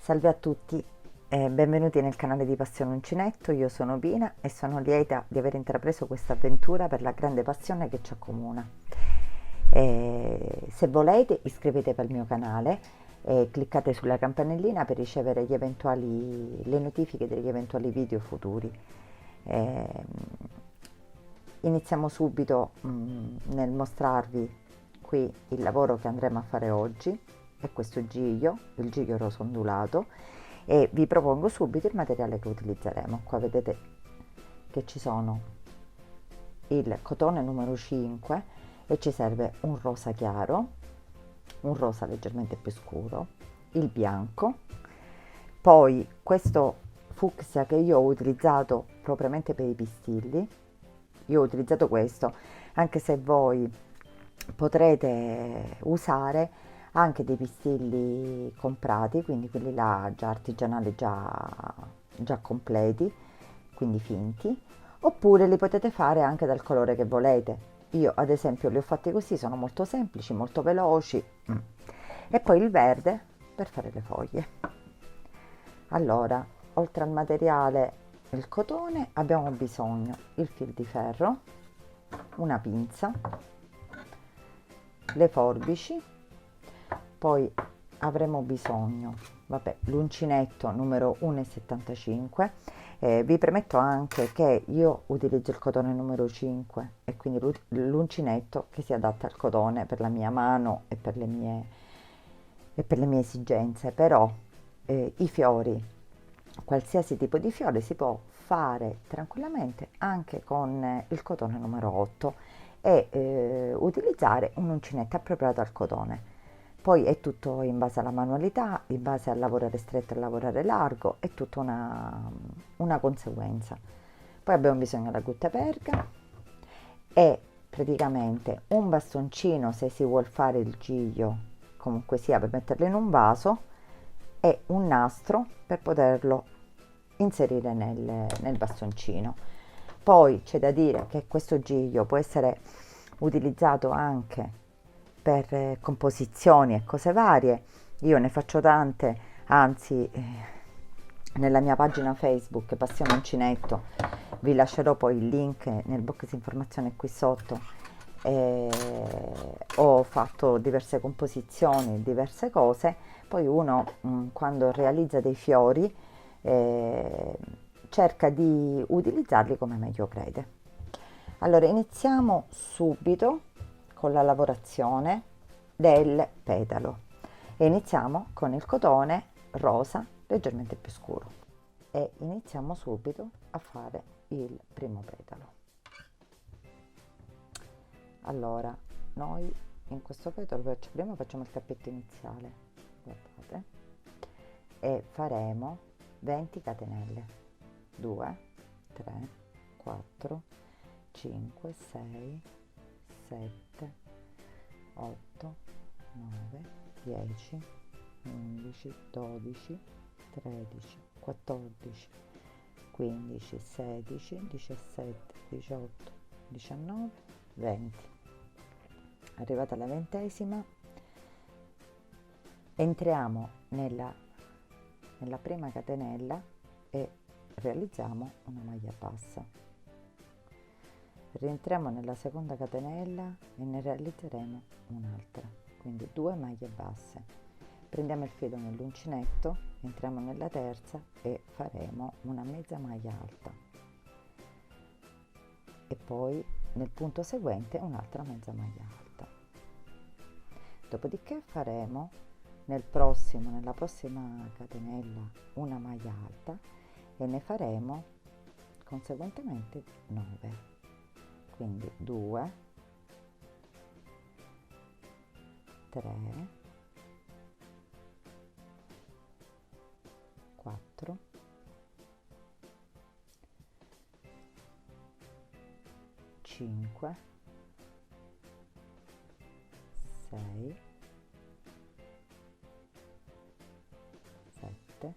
Salve a tutti e benvenuti nel canale di Passione Uncinetto. Io sono Pina e sono lieta di aver intrapreso questa avventura per la grande passione che ci accomuna. Se volete iscrivetevi al mio canale e cliccate sulla campanellina per ricevere le notifiche degli eventuali video futuri. Eh, Iniziamo subito nel mostrarvi qui il lavoro che andremo a fare oggi. È questo giglio, il giglio rosa ondulato, e vi propongo subito il materiale che utilizzeremo. Qua vedete che ci sono il cotone numero 5 e ci serve un rosa chiaro, un rosa leggermente più scuro, il bianco, poi questo fucsia che io ho utilizzato propriamente per i pistilli. Io ho utilizzato questo, anche se voi potrete usare anche dei pistilli comprati, quindi quelli là già artigianali, già completi, quindi finti, oppure li potete fare anche dal colore che volete. Io ad esempio li ho fatti così, sono molto semplici, molto veloci. E poi il verde per fare le foglie. Allora, oltre al materiale il cotone, abbiamo bisogno il fil di ferro, una pinza, le forbici, poi avremo bisogno, l'uncinetto numero 1,75. Vi premetto anche che io utilizzo il cotone numero 5 e quindi l'uncinetto che si adatta al cotone per la mia mano e per le mie esigenze, però i fiori, qualsiasi tipo di fiore si può fare tranquillamente anche con il cotone numero 8 e utilizzare un uncinetto appropriato al cotone. Poi è tutto in base alla manualità, in base a lavorare stretto e lavorare largo, è tutta una conseguenza. Poi abbiamo bisogno della guttaperca e praticamente un bastoncino se si vuol fare il giglio, comunque sia per metterlo in un vaso, e un nastro per poterlo inserire nel bastoncino. Poi c'è da dire che questo giglio può essere utilizzato anche per composizioni e cose varie. Io ne faccio tante, anzi nella mia pagina Facebook Passione Uncinetto vi lascerò poi il link nel box informazione qui sotto. Ho fatto diverse composizioni, diverse cose. Poi uno quando realizza dei fiori cerca di utilizzarli come meglio crede. Allora iniziamo subito con la lavorazione del petalo e iniziamo con il cotone rosa leggermente più scuro e iniziamo subito a fare il primo petalo. Allora noi in questo petalo prima facciamo il cappetto iniziale, guardate, e faremo 20 catenelle, 2 3 4 5 6 7 8 9 10 11 12 13 14 15 16 17 18 19 20. Arrivata alla 20ª entriamo nella prima catenella e realizziamo una maglia bassa. Rientriamo nella seconda catenella e ne realizzeremo un'altra, quindi 2 maglie basse. Prendiamo il filo nell'uncinetto, entriamo nella terza e faremo una mezza maglia alta e poi nel punto seguente un'altra mezza maglia alta. Dopodiché faremo nella prossima catenella una maglia alta e ne faremo conseguentemente 9. Quindi 2, 3, 4, 5, 6, 7,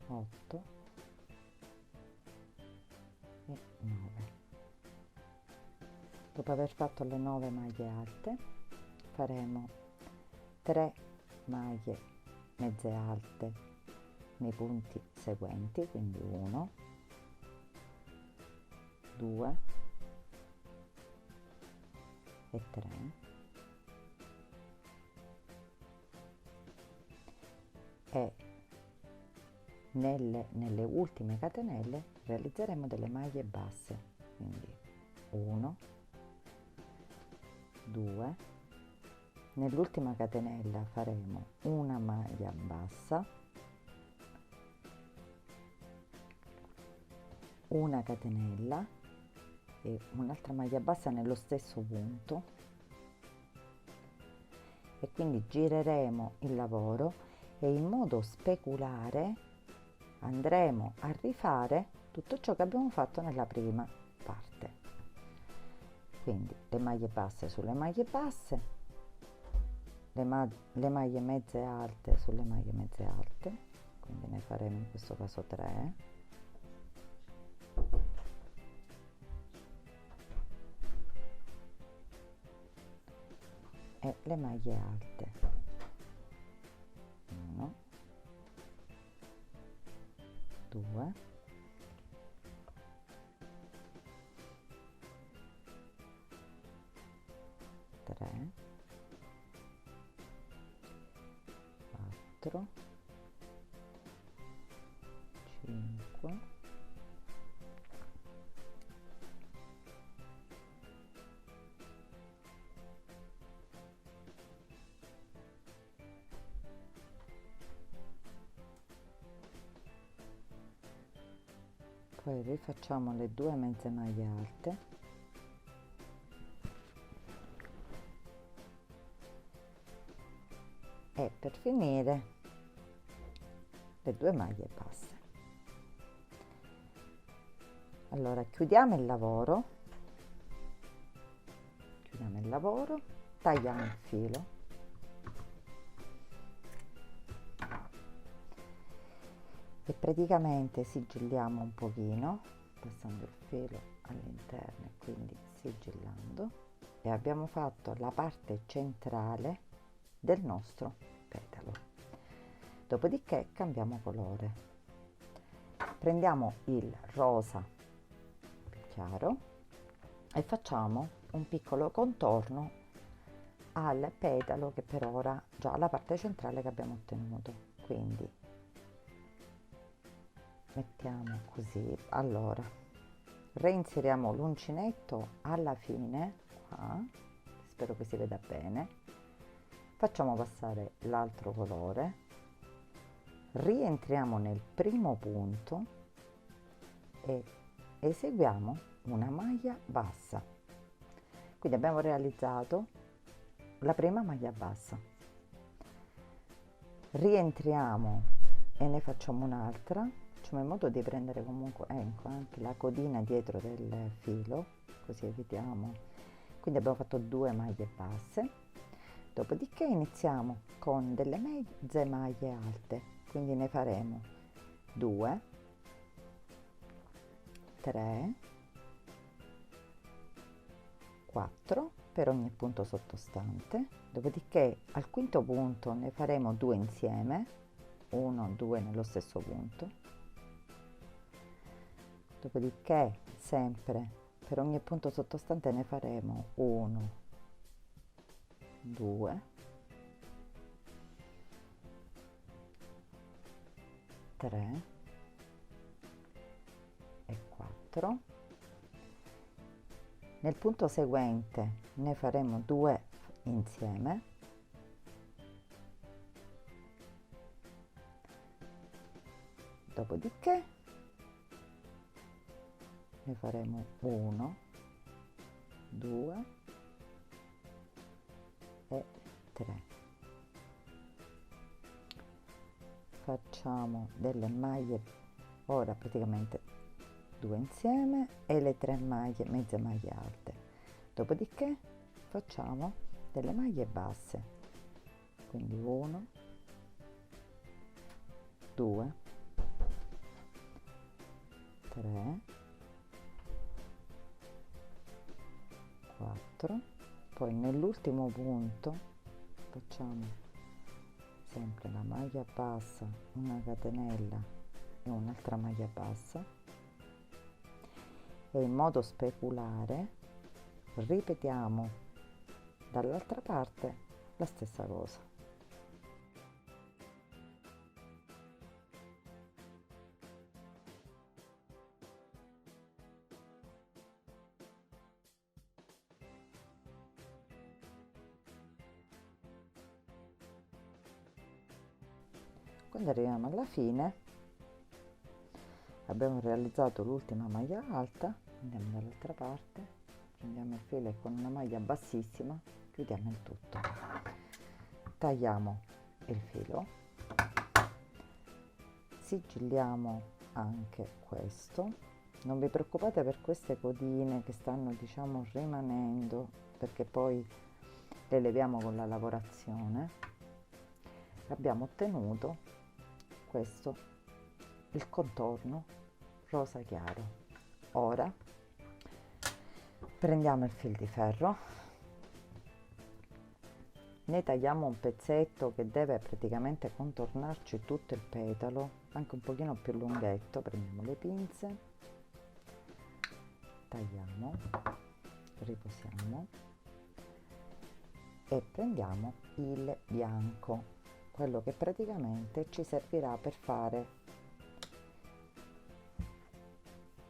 8 e 9. Dopo aver fatto le 9 maglie alte faremo 3 maglie mezze alte nei punti seguenti, quindi 1, 2 e 3, e nelle ultime catenelle realizzeremo delle maglie basse, quindi 1, 2, nell'ultima catenella faremo una maglia bassa, una catenella e un'altra maglia bassa nello stesso punto, e quindi gireremo il lavoro e in modo speculare andremo a rifare tutto ciò che abbiamo fatto nella prima parte. Quindi le maglie basse sulle maglie basse, le maglie mezze alte sulle maglie mezze alte, quindi ne faremo in questo caso 3, e le maglie alte, 1, 2, 3, 4, 5, 6, poi rifacciamo le 2 mezze maglie alte e per finire le 2 maglie basse. Allora chiudiamo il lavoro, tagliamo il filo e praticamente sigilliamo un pochino passando il filo all'interno e quindi sigillando, e abbiamo fatto la parte centrale del nostro petalo. Dopodiché cambiamo colore, prendiamo il rosa più chiaro e facciamo un piccolo contorno al petalo, che per ora già la parte centrale che abbiamo ottenuto, quindi mettiamo così. Allora reinseriamo l'uncinetto alla fine qua, spero che si veda bene, facciamo passare l'altro colore, rientriamo nel primo punto e eseguiamo una maglia bassa. Quindi abbiamo realizzato la prima maglia bassa, rientriamo e ne facciamo un'altra, facciamo in modo di prendere comunque anche la codina dietro del filo, così evitiamo. Quindi abbiamo fatto 2 maglie basse, dopodiché iniziamo con delle mezze maglie alte, quindi ne faremo 2, 3, 4 per ogni punto sottostante, dopodiché al quinto punto ne faremo 2 insieme, 1, 2 nello stesso punto, dopodiché sempre per ogni punto sottostante ne faremo 1, 2, 3 e 4. Nel punto seguente ne faremo 2 insieme, dopodiché ne faremo 1, 2 e 3. Facciamo delle maglie ora praticamente 2 insieme e le 3 maglie, mezze maglie alte, dopodiché facciamo delle maglie basse, quindi 1, 2, 3, 4, poi nell'ultimo punto facciamo sempre la maglia bassa, una catenella e un'altra maglia bassa, e in modo speculare ripetiamo dall'altra parte la stessa cosa. Quando arriviamo alla fine abbiamo realizzato l'ultima maglia alta, andiamo dall'altra parte, prendiamo il filo e con una maglia bassissima chiudiamo il tutto, tagliamo il filo, sigilliamo anche questo. Non vi preoccupate per queste codine che stanno, diciamo, rimanendo, perché poi le leviamo con la lavorazione. Abbiamo ottenuto questo, il contorno rosa chiaro. Ora prendiamo il fil di ferro, ne tagliamo un pezzetto che deve praticamente contornarci tutto il petalo, anche un pochino più lunghetto. Prendiamo le pinze, tagliamo, riposiamo e prendiamo il bianco, quello che praticamente ci servirà per fare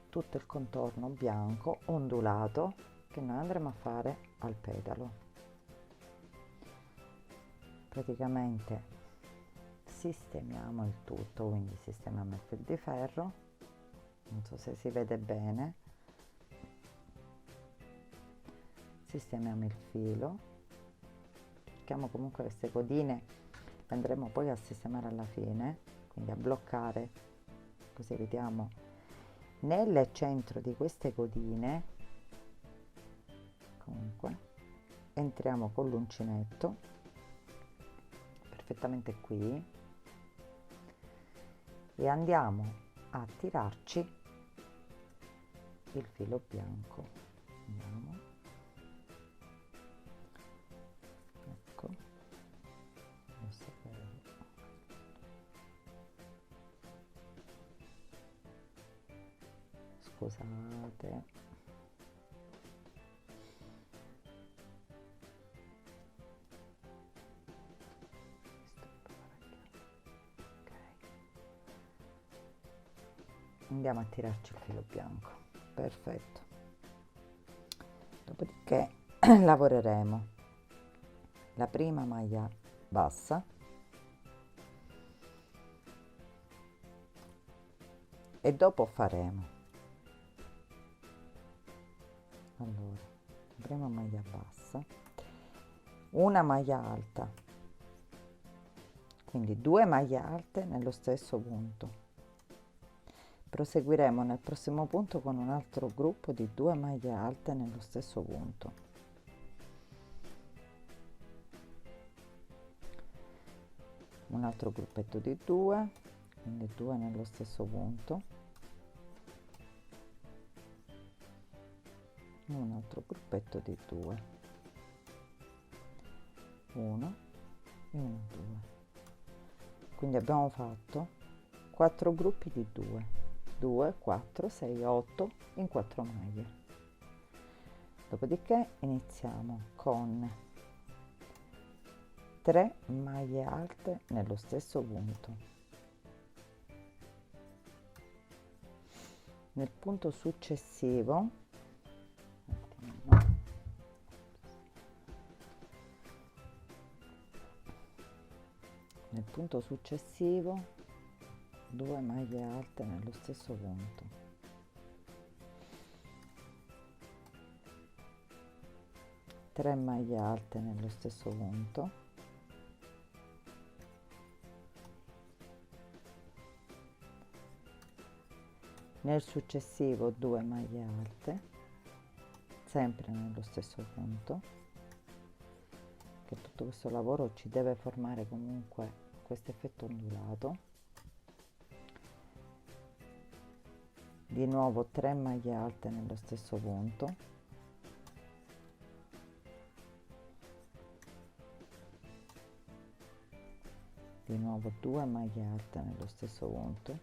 tutto il contorno bianco ondulato che noi andremo a fare al petalo. Praticamente sistemiamo il tutto, quindi sistemiamo il fil di ferro, non so se si vede bene, sistemiamo il filo, cerchiamo comunque queste codine, le andremo poi a sistemare alla fine, quindi a bloccare, così vediamo nel centro di queste codine. Comunque entriamo con l'uncinetto perfettamente qui e andiamo a tirarci il filo bianco. Andiamo, ecco, lo sapevo. Scusate. Andiamo a tirarci il filo bianco, perfetto. Dopodiché lavoreremo la prima maglia bassa e dopo faremo, allora, la prima maglia bassa, una maglia alta, quindi 2 maglie alte nello stesso punto. Proseguiremo nel prossimo punto con un altro gruppo di 2 maglie alte nello stesso punto. Un altro gruppetto di 2, quindi 2 nello stesso punto. Un altro gruppetto di 2. 1 e 1, 2. Quindi abbiamo fatto 4 gruppi di 2. 2, 4, 6, 8 in 4 maglie. Dopodiché iniziamo con 3 maglie alte nello stesso punto. Nel punto successivo nel punto successivo 2 maglie alte nello stesso punto, 3 maglie alte nello stesso punto, nel successivo 2 maglie alte sempre nello stesso punto, che tutto questo lavoro ci deve formare comunque questo effetto ondulato. Di nuovo 3 maglie alte nello stesso punto, di nuovo 2 maglie alte nello stesso punto,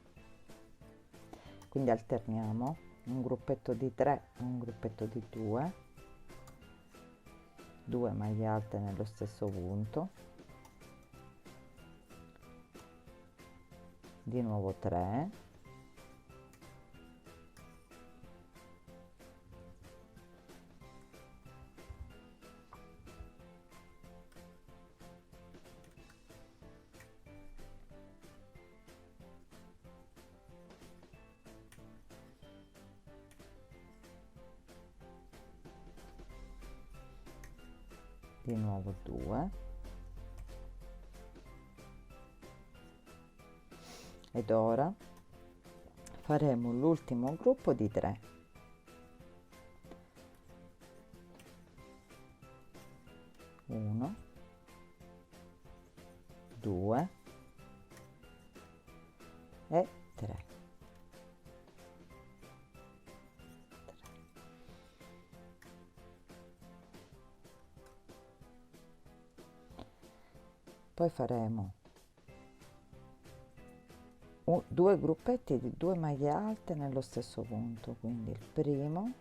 quindi alterniamo un gruppetto di 3 e un gruppetto di 2, 2 maglie alte nello stesso punto, di nuovo 3, di nuovo 2 ed ora faremo l'ultimo gruppo di 3, 1, 2 e 3. Poi faremo due gruppetti di 2 maglie alte nello stesso punto, quindi il primo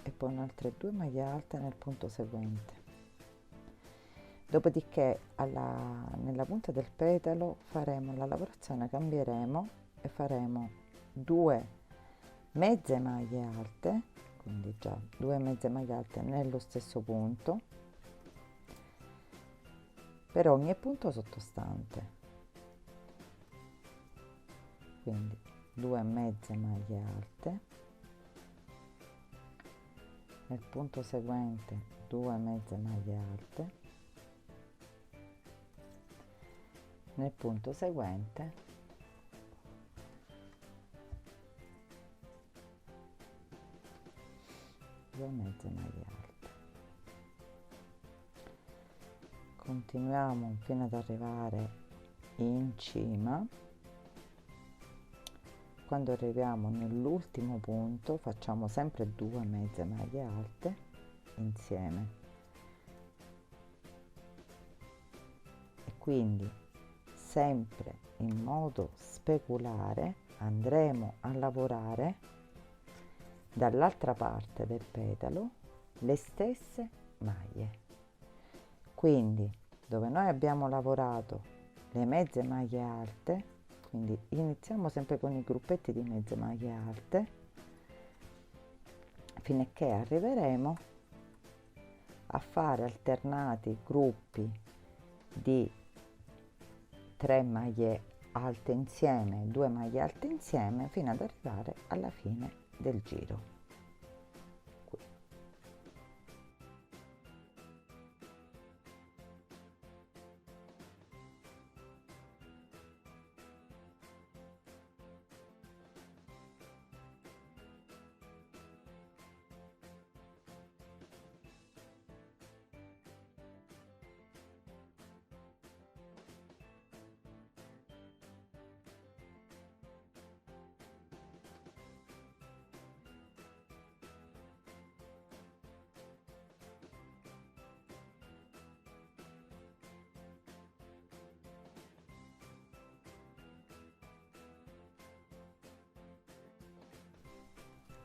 e poi altre 2 maglie alte nel punto seguente. Dopodiché nella punta del petalo faremo la lavorazione, cambieremo e faremo 2 mezze maglie alte, quindi già 2 mezze maglie alte nello stesso punto per ogni punto sottostante, quindi 2 mezze maglie alte, nel punto seguente 2 mezze maglie alte, nel punto seguente 2 mezze maglie alte. Continuiamo fino ad arrivare in cima. Quando arriviamo nell'ultimo punto facciamo sempre 2 mezze maglie alte insieme e quindi sempre in modo speculare andremo a lavorare dall'altra parte del petalo le stesse maglie. Quindi dove noi abbiamo lavorato le mezze maglie alte, quindi iniziamo sempre con i gruppetti di mezze maglie alte fino a che arriveremo a fare alternati gruppi di 3 maglie alte insieme, 2 maglie alte insieme fino ad arrivare alla fine del giro.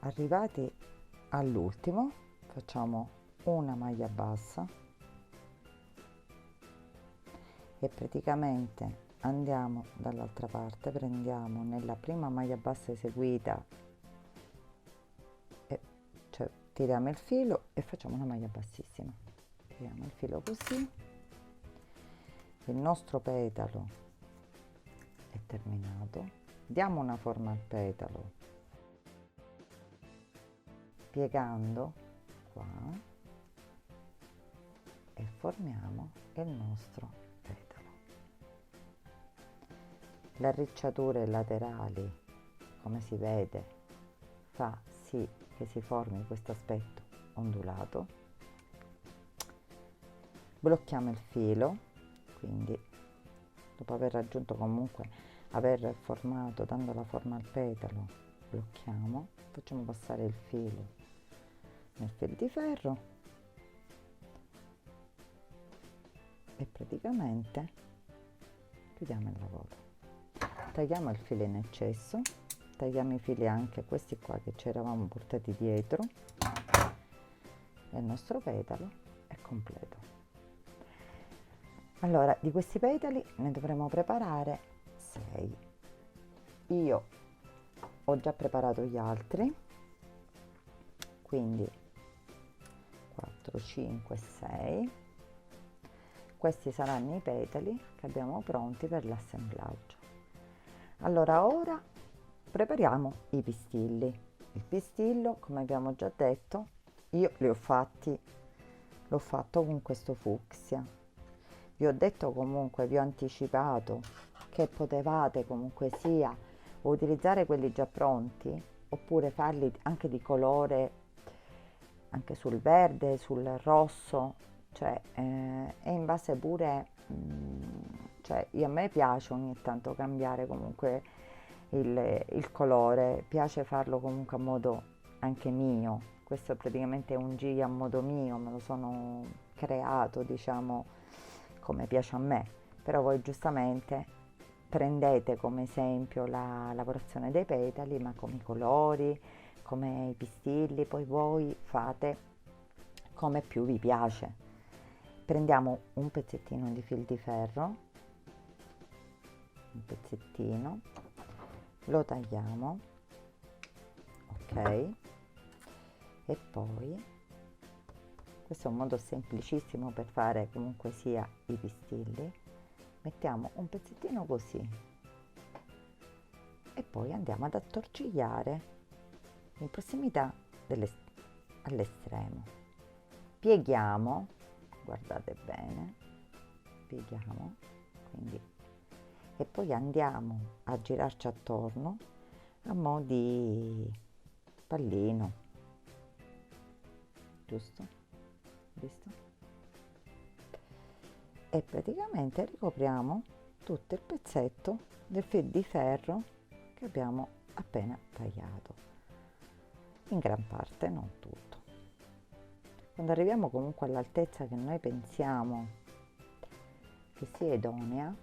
Arrivati all'ultimo facciamo una maglia bassa e praticamente andiamo dall'altra parte, prendiamo nella prima maglia bassa eseguita e cioè tiriamo il filo e facciamo una maglia bassissima, tiriamo il filo così, il nostro petalo è terminato, diamo una forma al petalo piegando qua e formiamo il nostro petalo. Le arricciature laterali, come si vede, fa sì che si formi questo aspetto ondulato. Blocchiamo il filo, quindi dopo aver raggiunto comunque aver formato, dando la forma al petalo, blocchiamo, facciamo passare il filo nel fil di ferro e praticamente chiudiamo il lavoro, tagliamo il filo in eccesso, tagliamo i fili anche questi qua che ci eravamo portati dietro e il nostro petalo è completo. Allora, di questi petali ne dovremo preparare 6. Io ho già preparato gli altri, quindi 4, 5, 6. Questi saranno i petali che abbiamo pronti per l'assemblaggio. Allora, ora prepariamo i pistilli. Il pistillo, come abbiamo già detto, io l'ho fatto con questo fucsia. Vi ho detto comunque, vi ho anticipato che potevate comunque sia utilizzare quelli già pronti oppure farli anche di colore, anche sul verde, sul rosso, cioè è in base pure, cioè a me piace ogni tanto cambiare comunque il colore, piace farlo comunque a modo anche mio. Questo praticamente è un giri a modo mio, me lo sono creato, diciamo, come piace a me, però voi giustamente prendete come esempio la lavorazione dei petali, ma come i colori, come i pistilli, poi voi fate come più vi piace. Prendiamo un pezzettino di fil di ferro, un pezzettino, lo tagliamo, ok, e poi questo è un modo semplicissimo per fare comunque sia i pistilli. Mettiamo un pezzettino così e poi andiamo ad attorcigliare in prossimità all'estremo. Pieghiamo, guardate bene, pieghiamo, quindi, e poi andiamo a girarci attorno a mo' di pallino, giusto? Visto? E praticamente ricopriamo tutto il pezzetto del fil di ferro che abbiamo appena tagliato, in gran parte, non tutto. Quando arriviamo comunque all'altezza che noi pensiamo che sia idonea,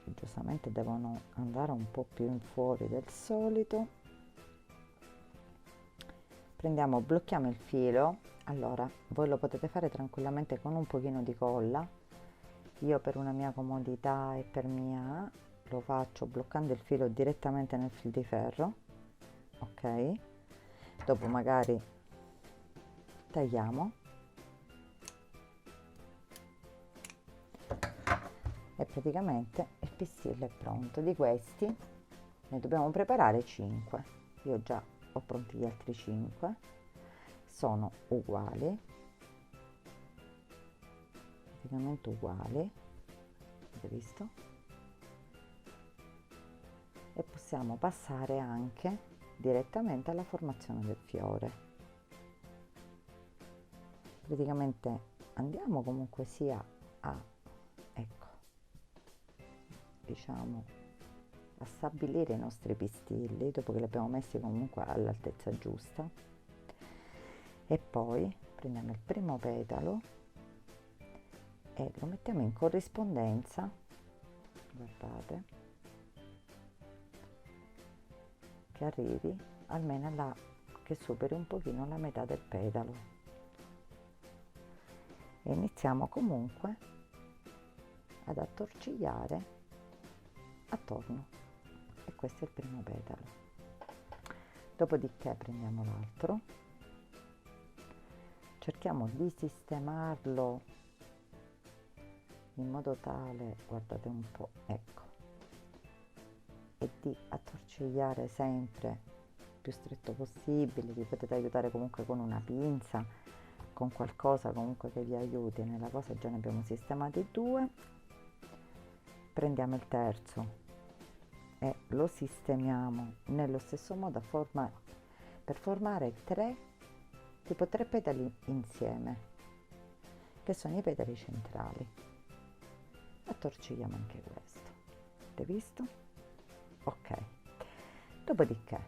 giustamente devono andare un po' più in fuori del solito, prendiamo, blocchiamo il filo. Allora, voi lo potete fare tranquillamente con un pochino di colla, io per una mia comodità e per mia lo faccio bloccando il filo direttamente nel fil di ferro, ok? Dopo magari tagliamo e praticamente il pistillo è pronto. Di questi ne dobbiamo preparare 5, io già ho pronti gli altri 5, sono uguali, praticamente uguali, avete visto? E possiamo passare anche direttamente alla formazione del fiore. Praticamente andiamo comunque sia a, ecco, diciamo, a stabilire i nostri pistilli dopo che li abbiamo messi comunque all'altezza giusta, e poi prendiamo il primo petalo e lo mettiamo in corrispondenza, guardate, che arrivi almeno là, che superi un pochino la metà del petalo, e iniziamo comunque ad attorcigliare attorno, e questo è il primo petalo. Dopodiché prendiamo l'altro, cerchiamo di sistemarlo in modo tale, guardate un po', ecco, e di attorcigliare sempre più stretto possibile. Vi potete aiutare comunque con una pinza, con qualcosa comunque che vi aiuti nella cosa. Già ne abbiamo sistemati 2, prendiamo il terzo e lo sistemiamo nello stesso modo per formare 3 petali insieme, che sono i petali centrali. Attorcigliamo anche questo, avete visto? Ok, dopodiché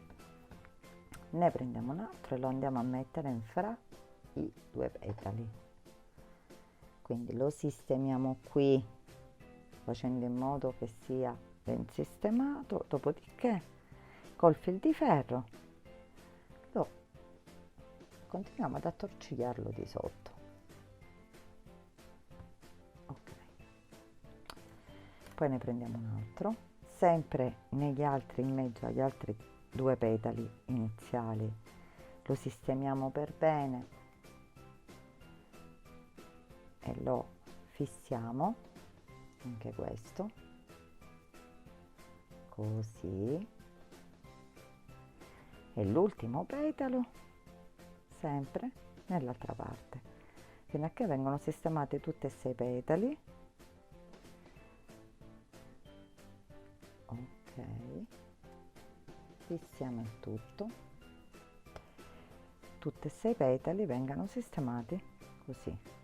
ne prendiamo un altro e lo andiamo a mettere in fra i 2 petali. quindi lo sistemiamo qui facendo in modo che sia ben sistemato, dopodiché col fil di ferro lo continuiamo ad attorcigliarlo di sotto. Ok, poi ne prendiamo un altro, sempre negli altri, in mezzo agli altri due petali iniziali, lo sistemiamo per bene e lo fissiamo, anche questo, così, e l'ultimo petalo sempre nell'altra parte, fino a che vengono sistemati tutti e 6 petali. Ok, fissiamo il tutto, tutti e 6 petali vengano sistemati così,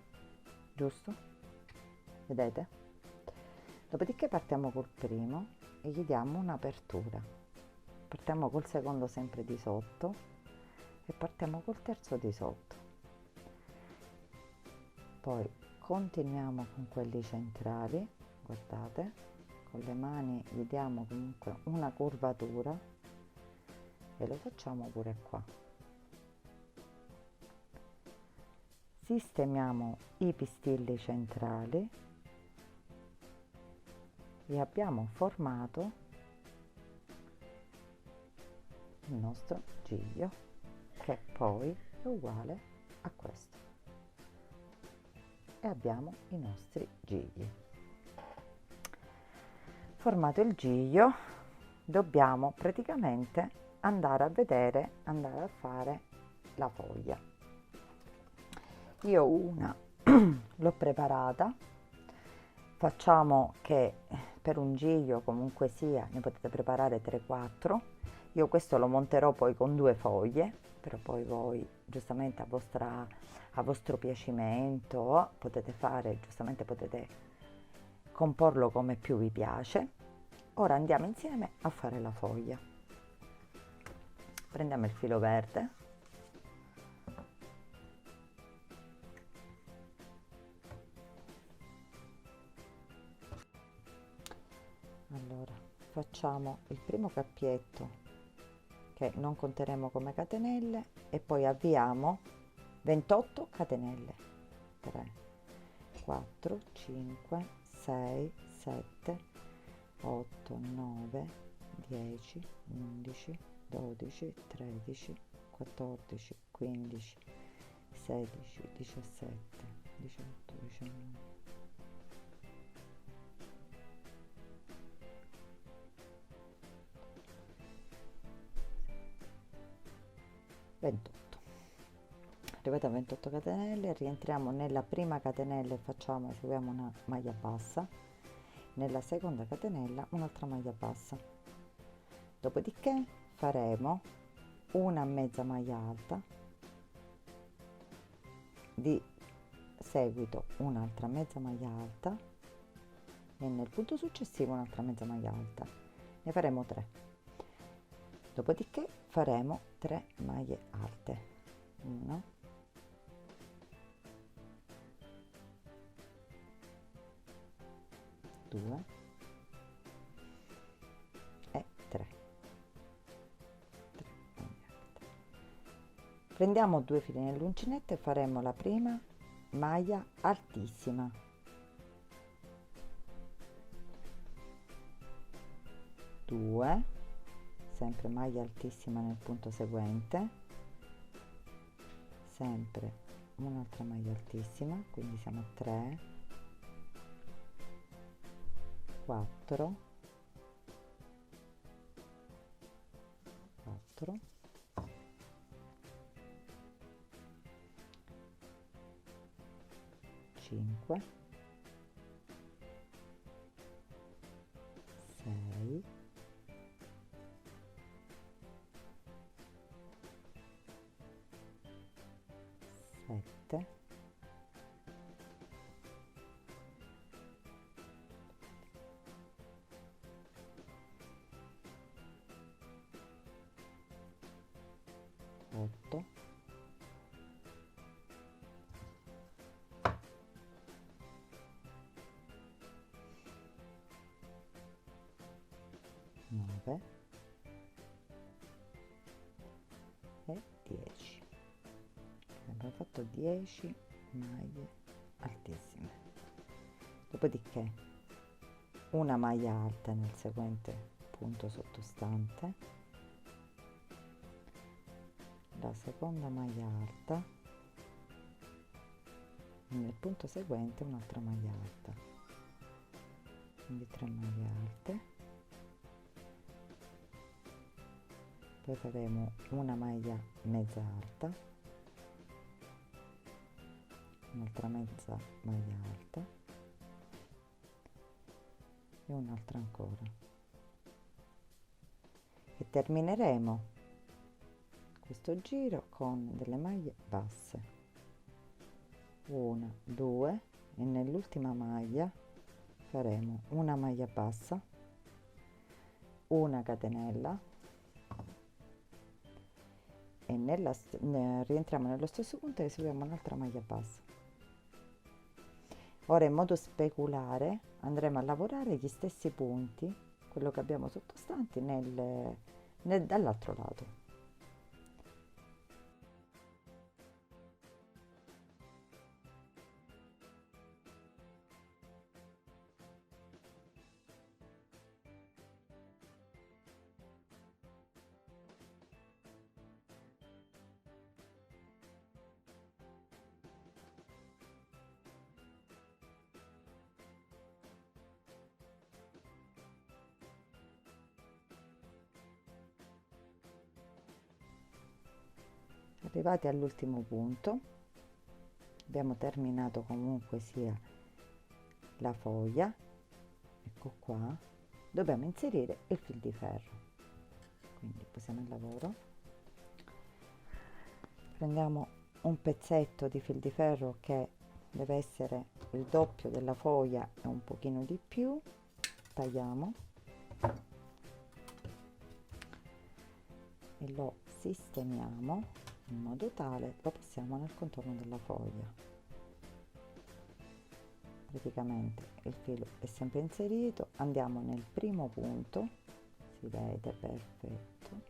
giusto? Vedete? Dopodiché partiamo col primo e gli diamo un'apertura, partiamo col secondo sempre di sotto e partiamo col terzo di sotto, poi continuiamo con quelli centrali, guardate, con le mani gli diamo comunque una curvatura e lo facciamo pure qua. Sistemiamo i pistilli centrali e abbiamo formato il nostro giglio, che poi è uguale a questo, e abbiamo i nostri gigli. Formato il giglio, dobbiamo praticamente andare a vedere, andare a fare la foglia. Io una l'ho preparata, facciamo che per un giglio comunque sia ne potete preparare 3-4, io questo lo monterò poi con 2 foglie, però poi voi giustamente a vostro piacimento potete fare, giustamente potete comporlo come più vi piace. Ora andiamo insieme a fare la foglia. Prendiamo il filo verde, allora facciamo il primo cappietto che non conteremo come catenelle e poi avviamo 28 catenelle, 3 4 5 6 7 8 9 10 11 12 13 14 15 16 17 18 19 28. Arrivate a 28 catenelle, rientriamo nella prima catenella e facciamo, eseguiamo una maglia bassa, nella seconda catenella un'altra maglia bassa, dopodiché faremo una mezza maglia alta, di seguito un'altra mezza maglia alta e nel punto successivo un'altra mezza maglia alta, ne faremo 3. Dopodiché faremo 3 maglie alte, 1, 2 e 3. Prendiamo 2 fili nell'uncinetto e faremo la prima maglia altissima, 2, sempre maglia altissima nel punto seguente, sempre un'altra maglia altissima, quindi siamo a 3, 4, 4, 5, 6, 7, 8, 9 e 10. Abbiamo fatto 10 maglie altissime, dopodiché una maglia alta nel seguente punto sottostante, la seconda maglia alta, nel punto seguente un'altra maglia alta, quindi 3 maglie alte, poi faremo una maglia mezza alta, un'altra mezza maglia alta e un'altra ancora, e termineremo questo giro con delle maglie basse, 1 2, e nell'ultima maglia faremo una maglia bassa, una catenella e rientriamo nello stesso punto e eseguiamo un'altra maglia bassa. Ora in modo speculare andremo a lavorare gli stessi punti, quello che abbiamo sottostanti, dall'altro lato. Arrivati all'ultimo punto, abbiamo terminato comunque sia la foglia, ecco qua, dobbiamo inserire il fil di ferro, quindi posiamo il lavoro, prendiamo un pezzetto di fil di ferro che deve essere il doppio della foglia e un pochino di più, tagliamo e lo sistemiamo in modo tale lo passiamo nel contorno della foglia. Praticamente il filo è sempre inserito, andiamo nel primo punto, si vede perfetto,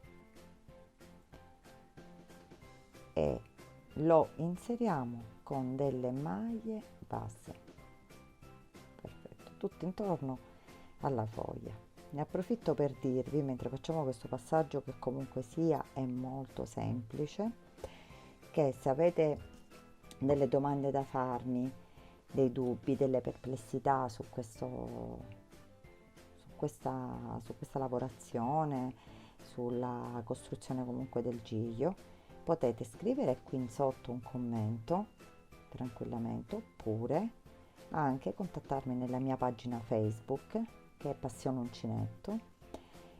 e lo inseriamo con delle maglie basse, perfetto, tutto intorno alla foglia. Ne approfitto per dirvi, mentre facciamo questo passaggio che comunque sia è molto semplice, che se avete delle domande da farmi, dei dubbi, delle perplessità su questa lavorazione, sulla costruzione comunque del giglio, potete scrivere qui in sotto un commento tranquillamente, oppure anche contattarmi nella mia pagina Facebook che è Passione Uncinetto.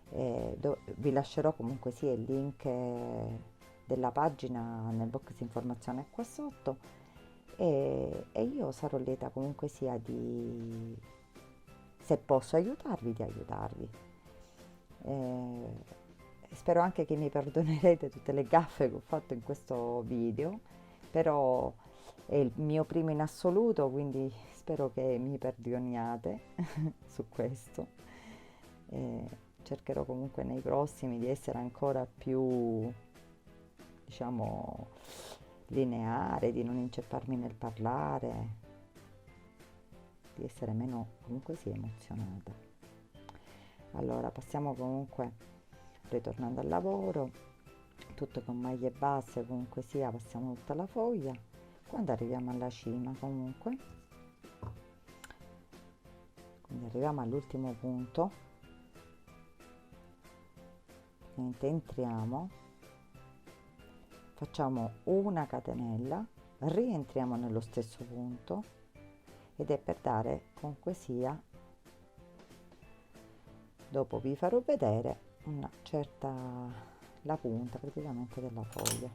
Vi lascerò comunque sia il link della pagina nel box informazione qua sotto, e io sarò lieta comunque sia se posso aiutarvi, di aiutarvi. Spero anche che mi perdonerete tutte le gaffe che ho fatto in questo video, però è il mio primo in assoluto, quindi spero che mi perdoniate su questo. Cercherò comunque nei prossimi di essere ancora più, diciamo, lineare, di non incepparmi nel parlare, di essere meno comunque sia emozionata. Allora passiamo comunque, ritornando al lavoro, tutto con maglie basse, comunque sia passiamo tutta la foglia. Quando arriviamo alla cima comunque, quindi arriviamo all'ultimo punto, entriamo, facciamo una catenella, rientriamo nello stesso punto, ed è per dare comunque sia, dopo vi farò vedere una certa, la punta praticamente della foglia,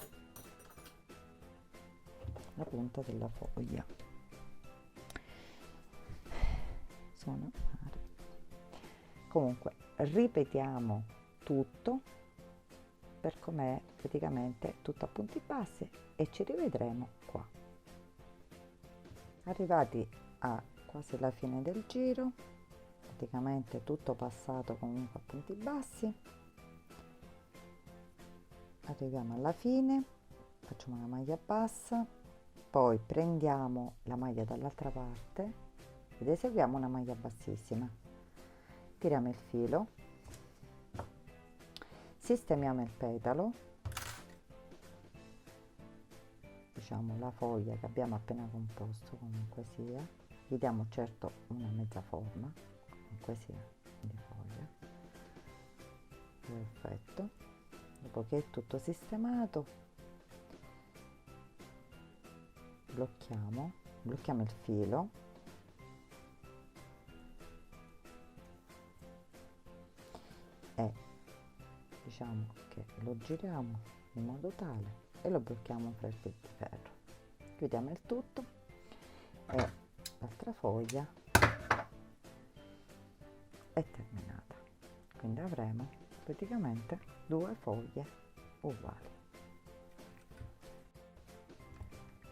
la punta della foglia comunque ripetiamo tutto per com'è, praticamente tutto a punti bassi, e ci rivedremo qua. Arrivati a quasi la fine del giro, praticamente tutto passato comunque a punti bassi. Arriviamo alla fine, facciamo una maglia bassa, poi prendiamo la maglia dall'altra parte ed eseguiamo una maglia bassissima, tiriamo il filo, sistemiamo il petalo, diciamo la foglia che abbiamo appena composto, comunque sia, gli diamo certo una mezza forma, comunque sia, di foglia. Perfetto. Dopo che è tutto sistemato, blocchiamo il filo e diciamo che lo giriamo in modo tale e lo blocchiamo fra il fil di ferro. Chiudiamo il tutto e l'altra foglia è terminata, quindi avremo praticamente due foglie uguali.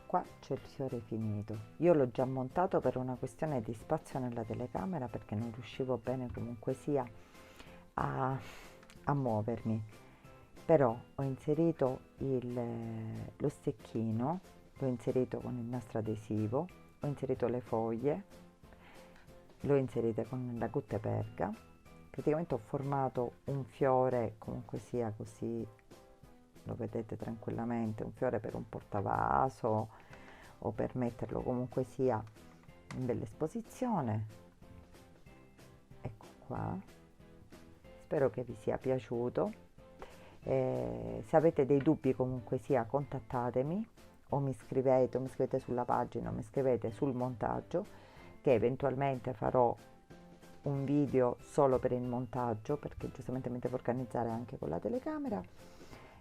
Qua c'è il fiore finito, io l'ho già montato per una questione di spazio nella telecamera, perché non riuscivo bene comunque sia a muovermi, però ho inserito lo stecchino, l'ho inserito con il nastro adesivo, ho inserito le foglie, l'ho inserita con la guttaperca, praticamente ho formato un fiore, comunque sia, così lo vedete tranquillamente, un fiore per un portavaso o per metterlo comunque sia in bella esposizione. Ecco qua, spero che vi sia piaciuto. Se avete dei dubbi comunque sia, contattatemi o mi scrivete sulla pagina o mi scrivete sul montaggio, che eventualmente farò un video solo per il montaggio, perché giustamente mi devo organizzare anche con la telecamera.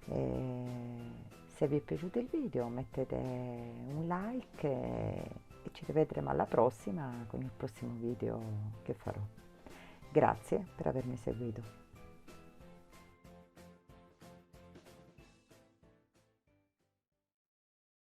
Se vi è piaciuto il video mettete un like e ci rivedremo alla prossima con il prossimo video che farò. Grazie per avermi seguito.